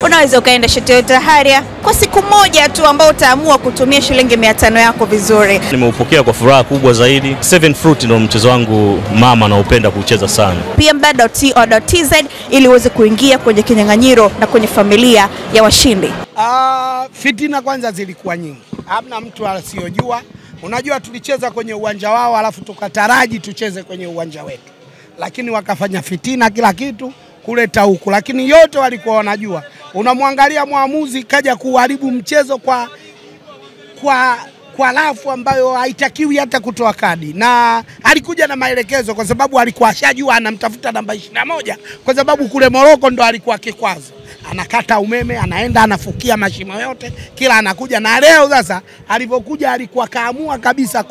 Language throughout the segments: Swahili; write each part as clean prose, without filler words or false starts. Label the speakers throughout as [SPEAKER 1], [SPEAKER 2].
[SPEAKER 1] Unaweza ukaenda Toyota Harrier kwa siku moja tu ambao utaamua kutumia shilingi 500 yako vizuri.
[SPEAKER 2] Nimeupokea kwa furaha kubwa zaidi. Seven Fruit ndio mchezo wangu mama naupenda kucheza sana.
[SPEAKER 1] pmb.co.tz ili uweze kuingia kwenye kinyang'anyiro na kwenye familia ya washindi.
[SPEAKER 3] Fitina kwanza zilikuwa nyingi. Hamna mtu asiyojua. Unajua tulicheza kwenye uwanja wao alafu tukataraji tucheze kwenye uwanja wetu. Lakini wakafanya fitina kila kitu kuleta huku, lakini yote walikuwa wanajua. Unamwangalia muamuzi kaja kuharibu mchezo kwa lafu ambayo haitakiwi hata kutoa kadi, na alikuja na maelekezo kwa sababu alikuwa ashajua anamtafuta namba 21 kwa sababu kule Moroko ndo alikuwa kikwazo. Anakata umeme, anaenda anafukia mashimo yote, kila anakuja. Na leo sasa alipokuja alikuwa kaamua kabisa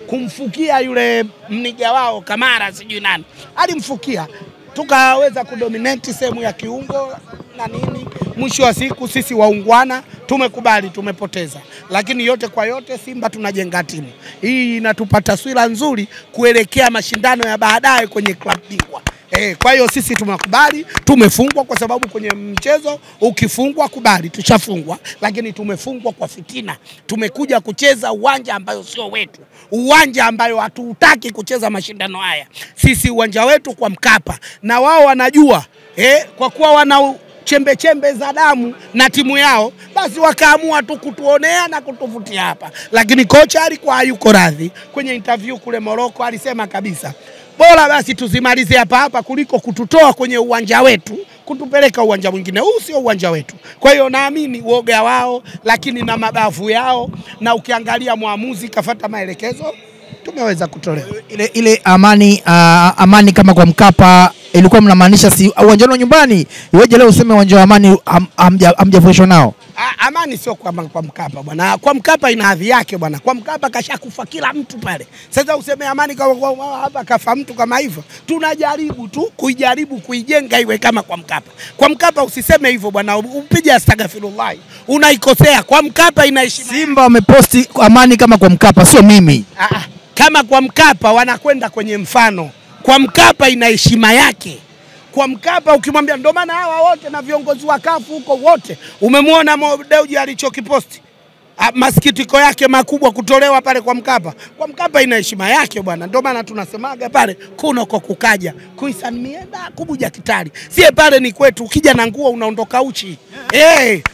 [SPEAKER 3] kumfukia yule mniga wao Kamara sijui nani. Alimfukia. Tukaweza kudominate sehemu ya kiungo na nini. Mwisho wa siku sisi waungwana tumekubali tumepoteza. Lakini yote kwa yote Simba tunajenga timu. Hii inatupa taswira nzuri kuelekea mashindano ya baadaye kwenye klabu bingwa. Kwa hiyo sisi tumekubali, tumefungwa kwa sababu kwenye mchezo ukifungwa kubali, tushafungwa, lakini tumefungwa kwa fitina. Tumekuja kucheza uwanja ambayo sio wetu. Uwanja ambayo hatutaki kucheza mashindano haya. Sisi uwanja wetu kwa Mkapa na wao wanajua kwa kuwa wana chembe za damu na timu yao, basi wakaamua tu kutuonea na kutuvutia hapa. Lakini kocha alikuwa hayuko radhi. Kwenye interview kule Moroko alisema kabisa, bora basi tuzimalize hapa kuliko kututoa kwenye uwanja wetu kutupeleka uwanja mwingine. Huu sio uwanja wetu. Kwa hiyo naamini uoga wao lakini na mabavu yao, na ukiangalia muamuzi kafuata maelekezo, tumeweza kutolewa.
[SPEAKER 4] Ile amani kama kwa Mkapa ilikuwa mnamaanisha si uwanja wa nyumbani, iweje leo useme uwanja wa Amani hamjavurishwa nao?
[SPEAKER 3] Amani sio kwa Mkapa bwana. Kwa Mkapa ina hadhi yake bwana. Kwa Mkapa kashakufa kila mtu pale. Sasa useme Amani kwa hapa kafa mtu kama hivyo. Tunajaribu tu kuijenga iwe kama kwa Mkapa. Kwa Mkapa usiseme hivyo bwana. Upige astaghfirullah. Unaikosea. Kwa Mkapa ina heshima.
[SPEAKER 4] Simba wameposti Amani kama kwa Mkapa, sio mimi.
[SPEAKER 3] Kama kwa Mkapa wanakwenda kwenye mfano. Kwa Mkapa ina heshima yake. Kwa Mkapa ukimwambia, ndio maana hawa wote na viongozi wa kafu huko wote umemwona Dewji alichokiposti, masikitiko yake makubwa kutolewa pale kwa Mkapa. Kwa Mkapa ina heshima yake bwana. Ndio maana tunasemaga pale kuno kwa kukaja kuisan mienda kubuja kitali. Sie pale ni kwetu, ukija na nguo unaondoka uchi.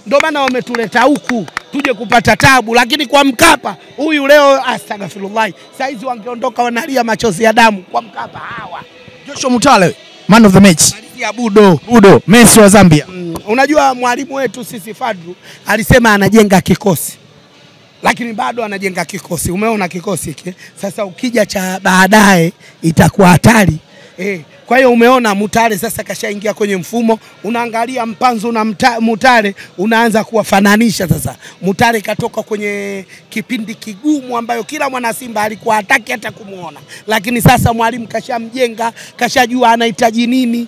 [SPEAKER 3] Ndio maana wametuleta huku tuje kupata tabu. Lakini kwa Mkapa huyu leo astaghfirullah, saizi wangeondoka wanalia machozi ya damu. Kwa Mkapa hawa
[SPEAKER 4] Joshua Mutale man of the match
[SPEAKER 3] ya Budo
[SPEAKER 4] Messi wa Zambia.
[SPEAKER 3] Unajua mwalimu wetu sisi Fadlu alisema anajenga kikosi, lakini bado anajenga kikosi. Umeona kikosi hiki sasa, ukija cha baadaye itakuwa hatari. Kwa hiyo umeona Mutale sasa kashaingia kwenye mfumo. Unaangalia Mpanzu na Mutale unaanza kuwafananisha sasa. Mutale katoka kwenye kipindi kigumu ambayo kila mwana Simba alikuwa hataki hata kumuona, lakini sasa mwalimu kashamjenga, kashajua anahitaji nini,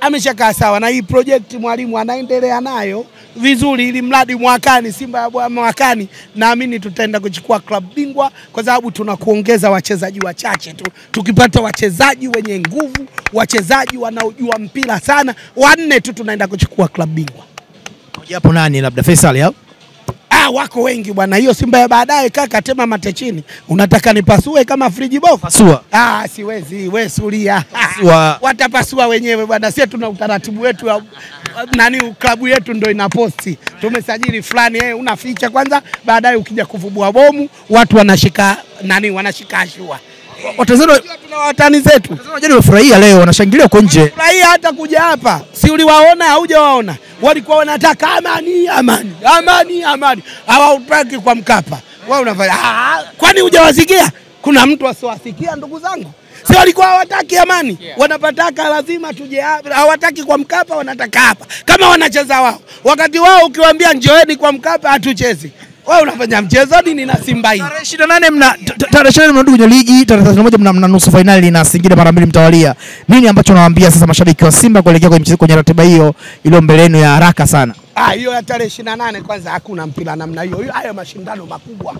[SPEAKER 3] ameshakaa sawa. Na hii project mwalimu anaendelea nayo vizuri, ili mradi mwakani Simba ya mwakani naamini tutaenda kuchukua club bingwa, kwa sababu tunakuongeza wachezaji wachache tu. Tukipata wachezaji wenye nguvu, wachezaji wanaojua mpira sana, 4 tu tunaenda kuchukua club bingwa.
[SPEAKER 4] Moja hapo nani, labda Faisal yao?
[SPEAKER 3] Wako wengi bwana. Hiyo Simba ya baadaye kaka tema mate chini. Unataka nipasue kama friji box?
[SPEAKER 4] Pasua.
[SPEAKER 3] Siwezi, wewe sulia.
[SPEAKER 4] Watapasua
[SPEAKER 3] wenyewe bwana. Sisi tuna utaratibu wetu klabu yetu ndio inaposti. Tumesajili fulani, unaficha kwanza, baadaye ukija kuvubua bomu watu wanashika wanashika ashua.
[SPEAKER 4] Watazama
[SPEAKER 3] tuna watani zetu.
[SPEAKER 4] Watazama jana wafurahia leo, wanashangilia huko nje.
[SPEAKER 3] Furahia hata kuja hapa. Si uliwaona au hujawaona? Walikuwa wanataka amani. Hawataki kwa Mkapa. Wewe unafanya kwani hujawasikia? Kuna mtu asiowasikia ndugu zangu? Si walikuwa hawataki amani? Wanapataka lazima tuje hapa. Hawataki kwa Mkapa, wanataka hapa. Kama wanacheza wao. Wakati wao ukiwaambia njoeni kwa Mkapa hatuchezi. Wewe unafanya mchezo nini na Simba hii? Tarehe
[SPEAKER 4] 28 mnarudi kwenye ligi, tarehe 31 mna nusu finali na Singida mara 2 mtawalia. Nini ambacho nawaambia sasa mashabiki wa Simba kuelekea kwenye ratiba hiyo iliyo mbele yenu ya haraka sana?
[SPEAKER 3] Hiyo ya tarehe 28 kwanza hakuna mpira namna hiyo. Haya mashindano makubwa.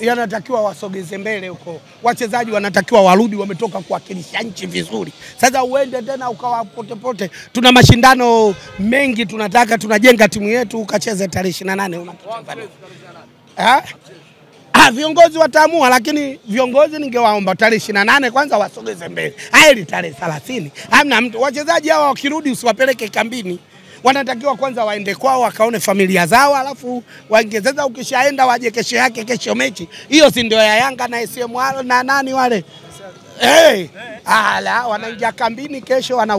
[SPEAKER 3] Yanatakiwa wasogeze mbele huko. Wachezaji wanatakiwa warudi wametoka kuwakilisha nchi vizuri. Sasa uende tena ukawa pote. Tuna mashindano mengi tunataka tunajenga timu yetu ukacheze tarehe 28 unacheza. Viongozi wataamua, lakini viongozi ningewaomba tarehe 28 kwanza wasogeze mbele. Hadi tarehe 30. Hamna mtu. Wachezaji hawa wakirudi usiwapeleke kambini. Wanatakiwa kwanza waende kwao wakaone familia zao alafu waongezeza ukishaenda waje kesho yake kesho mechi. Hiyo si ndio ya Yanga na SM na nani wale? Wanaingia kambini kesho wana